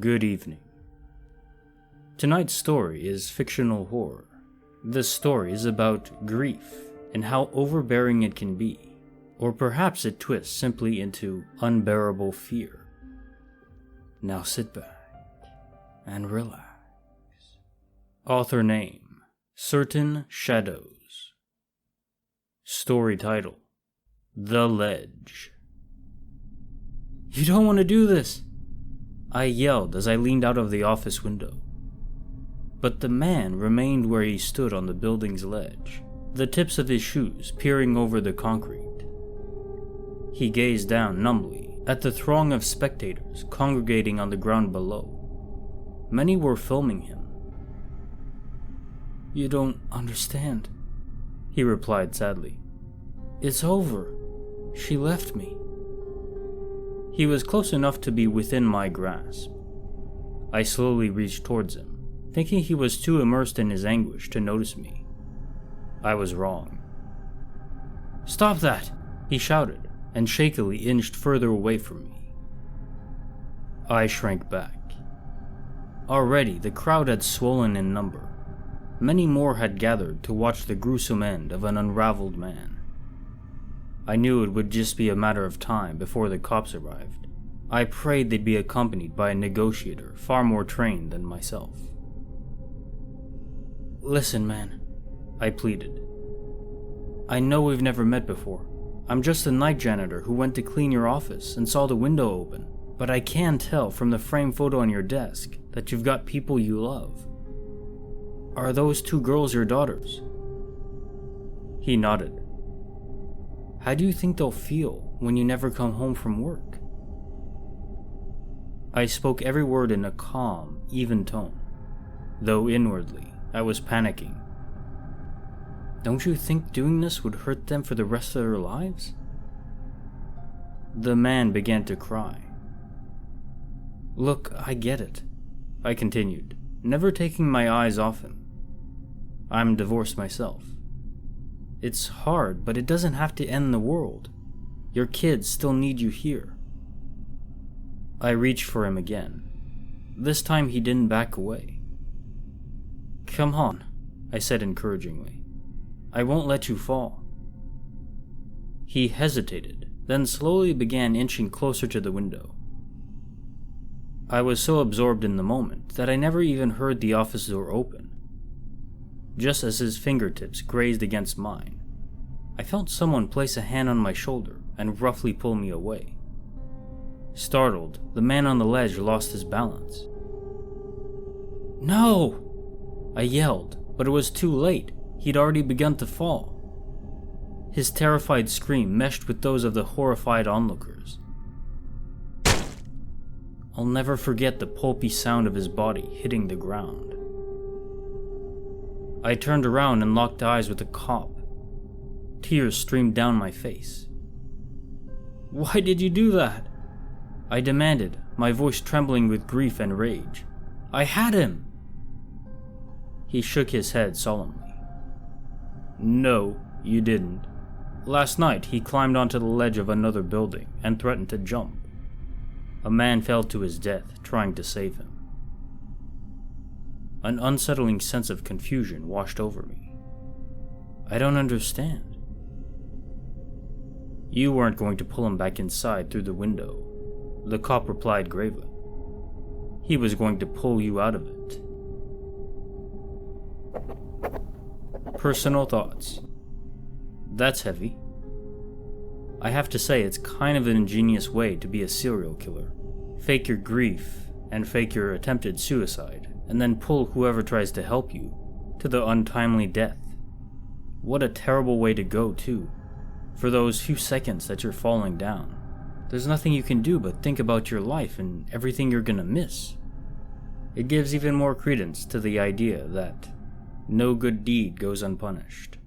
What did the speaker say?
Good evening. Tonight's story is fictional horror. This story is about grief and how overbearing it can be, or perhaps it twists simply into unbearable fear. Now sit back and relax. Author name: Certain Shadows. Story title: The Ledge. You don't want to do this, I yelled as I leaned out of the office window. But the man remained where he stood on the building's ledge, the tips of his shoes peering over the concrete. He gazed down numbly at the throng of spectators congregating on the ground below. Many were filming him. You don't understand, he replied sadly. It's over. She left me. He was close enough to be within my grasp. I slowly reached towards him, thinking he was too immersed in his anguish to notice me. I was wrong. Stop that! He shouted, and shakily inched further away from me. I shrank back. Already the crowd had swollen in number. Many more had gathered to watch the gruesome end of an unraveled man. I knew it would just be a matter of time before the cops arrived. I prayed they'd be accompanied by a negotiator far more trained than myself. Listen, man, I pleaded. I know we've never met before. I'm just a night janitor who went to clean your office and saw the window open, but I can tell from the frame photo on your desk that you've got people you love. Are those two girls your daughters? He nodded. How do you think they'll feel when you never come home from work? I spoke every word in a calm, even tone, though inwardly I was panicking. Don't you think doing this would hurt them for the rest of their lives? The man began to cry. Look, I get it, I continued, never taking my eyes off him. I'm divorced myself. It's hard, but it doesn't have to end the world. Your kids still need you here. I reached for him again. This time he didn't back away. Come on, I said encouragingly. I won't let you fall. He hesitated, then slowly began inching closer to the window. I was so absorbed in the moment that I never even heard the office door open. Just as his fingertips grazed against mine, I felt someone place a hand on my shoulder and roughly pull me away. Startled, the man on the ledge lost his balance. No! I yelled, but it was too late. He'd already begun to fall. His terrified scream meshed with those of the horrified onlookers. I'll never forget the pulpy sound of his body hitting the ground. I turned around and locked eyes with the cop. Tears streamed down my face. Why did you do that? I demanded, my voice trembling with grief and rage. I had him! He shook his head solemnly. No, you didn't. Last night he climbed onto the ledge of another building and threatened to jump. A man fell to his death trying to save him. An unsettling sense of confusion washed over me. I don't understand. You weren't going to pull him back inside through the window, the cop replied gravely. He was going to pull you out of it. Personal thoughts. That's heavy. I have to say it's kind of an ingenious way to be a serial killer. Fake your grief and fake your attempted suicide, and then pull whoever tries to help you to the untimely death. What a terrible way to go, too. For those few seconds that you're falling down, there's nothing you can do but think about your life and everything you're gonna miss. It gives even more credence to the idea that no good deed goes unpunished.